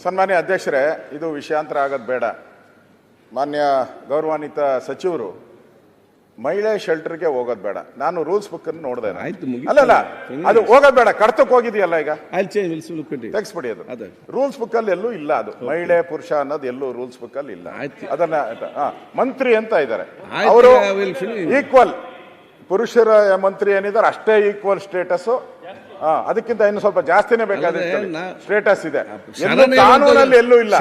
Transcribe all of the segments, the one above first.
ಸನ್ಮಾನ್ಯ ಅಧ್ಯಕ್ಷರೇ, ಇದು ವಿಷಯಾಂತರ ಆಗೋದು ಬೇಡ. ಮಾನ್ಯ ಗೌರವಾನ್ವಿತ ಸಚಿವರು ಮಹಿಳೆ ಶೆಲ್ಟರ್ಗೆ ಹೋಗೋದು ಬೇಡ. ನಾನು ರೂಲ್ಸ್ ಬುಕ್ ಅನ್ನು ನೋಡಿದೆ. ಅಲ್ಲಲ್ಲ, ಅದು ಹೋಗೋದು ಬೇಡ. ಕಡ್ತಕ್ಕೆ ಹೋಗಿದೆಯಲ್ಲ ಈಗ, ತೆಗಿಸ್ಬಿಡಿ. ಅದು ರೂಲ್ಸ್ ಬುಕ್ ಅಲ್ಲಿ ಎಲ್ಲೂ ಇಲ್ಲ. ಅದು ಮಹಿಳೆ ಪುರುಷ ಅನ್ನೋದು ಎಲ್ಲೂ ರೂಲ್ಸ್ ಬುಕ್ ಅಲ್ಲಿ ಇಲ್ಲ. ಅದನ್ನ ಮಂತ್ರಿ ಅಂತ ಇದ್ದಾರೆ ಅವರು, ಈಕ್ವಲ್ ಪುರುಷರ ಮಂತ್ರಿ ಏನಿದ್ದಾರೆ ಅಷ್ಟೇ ಈಕ್ವಲ್ ಸ್ಟೇಟಸ್. ಅದಕ್ಕಿಂತ ಇನ್ನು ಸ್ವಲ್ಪ ಜಾಸ್ತಿನೇ ಬೇಕಾದ ಸ್ಟೇಟಸ್ ಇದೆ. ಕಾನೂನಲ್ಲಿ ಎಲ್ಲೂ ಇಲ್ಲ.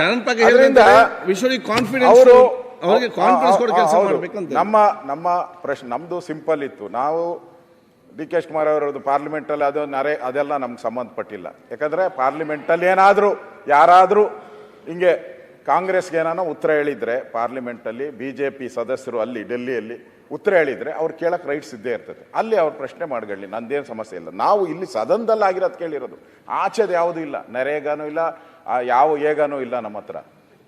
ಅವರು ನಮ್ಮ ಪ್ರಶ್ನೆ ನಮ್ದು ಸಿಂಪಲ್ ಇತ್ತು. ನಾವು ಡಿ ಕೆ ಶಿವಕುಮಾರ್ ಅವರದ್ದು ಪಾರ್ಲಿಮೆಂಟ್ ಅಲ್ಲಿ ಅದೆಲ್ಲ ನಮ್ಗೆ ಸಂಬಂಧಪಟ್ಟಿಲ್ಲ. ಯಾಕಂದ್ರೆ ಪಾರ್ಲಿಮೆಂಟ್ ಅಲ್ಲಿ ಏನಾದ್ರು ಯಾರಾದ್ರೂ ಹಿಂಗೆ ಕಾಂಗ್ರೆಸ್ಗೆ ಏನಾನೋ ಉತ್ತರ ಹೇಳಿದ್ರೆ, ಪಾರ್ಲಿಮೆಂಟ್ ಅಲ್ಲಿ ಬಿಜೆಪಿ ಸದಸ್ಯರು ಅಲ್ಲಿ ಡೆಲ್ಲಿಯಲ್ಲಿ ಉತ್ತರ ಹೇಳಿದ್ರೆ ಅವ್ರು ಕೇಳಕ್ ರೈಟ್ಸ್ ಇದ್ದೇ ಇರ್ತದೆ. ಅಲ್ಲಿ ಅವ್ರ ಪ್ರಶ್ನೆ ಮಾಡ್ಕೊಳ್ಳಿ, ನಂದೇನು ಸಮಸ್ಯೆ ಇಲ್ಲ. ನಾವು ಇಲ್ಲಿ ಸದನದಲ್ಲಿ ಆಗಿರೋದು ಕೇಳಿರೋದು, ಆಚೆದು ಯಾವುದೂ ಇಲ್ಲ. ನರೇಗಾನೂ ಇಲ್ಲ, ಯಾವ ಏಗಾನೂ ಇಲ್ಲ ನಮ್ಮ ಹತ್ರ.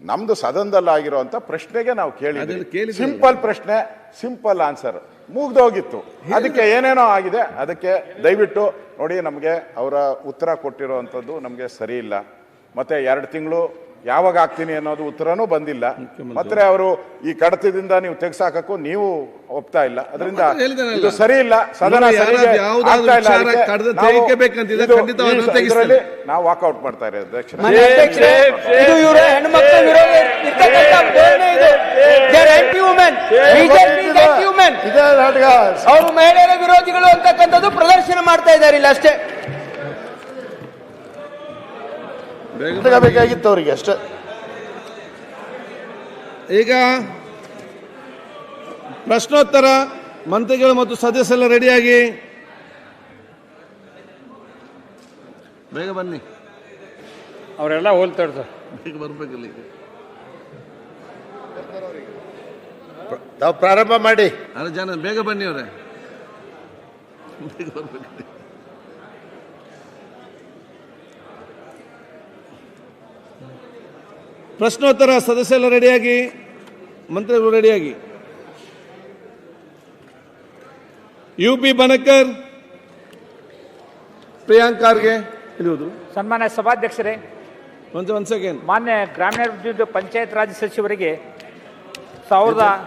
ನಮ್ದು ಸದನದಲ್ಲಿ ಆಗಿರೋಂಥ ಪ್ರಶ್ನೆಗೆ ನಾವು ಕೇಳಿದ್ವಿ. ಸಿಂಪಲ್ ಪ್ರಶ್ನೆ, ಸಿಂಪಲ್ ಆನ್ಸರ್, ಮುಗ್ದೋಗಿತ್ತು. ಅದಕ್ಕೆ ಏನೇನೋ ಆಗಿದೆ. ಅದಕ್ಕೆ ದಯವಿಟ್ಟು ನೋಡಿ, ನಮಗೆ ಅವರ ಉತ್ತರ ಕೊಟ್ಟಿರೋವಂಥದ್ದು ನಮಗೆ ಸರಿ ಇಲ್ಲ. ಮತ್ತೆ 2 ತಿಂಗಳು ಯಾವಾಗ ಆಗ್ತೀನಿ ಅನ್ನೋದು ಉತ್ತರನೂ ಬಂದಿಲ್ಲ. ಮತ್ತೆ ಅವರು ಈ ಕಡತದಿಂದ ನೀವು ತೆಗ್ಸಾಕಕ್ಕೂ ನೀವು ಒಪ್ತಾ ಇಲ್ಲ. ಅದರಿಂದ ಇದು ಸರಿ ಇಲ್ಲ. ಸದನ ನಾವು ವಾಕೌಟ್ ಮಾಡ್ತಾ ಇರೋದು ಅಧ್ಯಕ್ಷ. ಅವರು ಮಹಿಳೆಯರ ವಿರೋಧಿಗಳು ಅಂತಕ್ಕಂಥದ್ದು ಪ್ರದರ್ಶನ ಮಾಡ್ತಾ ಇದ್ದಾರೆ ಇಲ್ಲ ಅಷ್ಟೇ. ಬೇಕಾಗಿತ್ತು ಅವರಿಗೆ ಅಷ್ಟೇ. ಈಗ ಪ್ರಶ್ನೋತ್ತರ, ಮಂತ್ರಿಗಳು ಮತ್ತು ಸದಸ್ಯರೆಲ್ಲ ರೆಡಿಯಾಗಿ ಬೇಗ ಬನ್ನಿ. ಅವರೆಲ್ಲ ಹೋಲ್ತಾರೆ ಸರ್, ಬೇಗ ಬರ್ಬೇಕಲ್ಲ. ಈಗ ತಾವು ಪ್ರಾರಂಭ ಮಾಡಿ. ಜನ ಬೇಗ ಬನ್ನಿ, ಅವರೇ ಬೇಗ ಬರ್ಬೇಕು. ಪ್ರಶ್ನೋತ್ತರ, ಸದಸ್ಯರೆಲ್ಲ ರೆಡಿಯಾಗಿ, ಮಂತ್ರಿಗಳು ರೆಡಿಯಾಗಿ. UP ಬಣಕರ್, ಪ್ರಿಯಾಂಕ್ ಖಾರ್ಗೆ ಇರುವುದು. ಸನ್ಮಾನ್ಯ ಸಭಾಧ್ಯಕ್ಷರೇ, ಒಂದು ಸೆಕೆಂಡ್. ಮಾನ್ಯ ಗ್ರಾಮೀಣಾಭಿವೃದ್ಧಿ ಪಂಚಾಯತ್ ರಾಜ್ ಸಚಿವರಿಗೆ 1000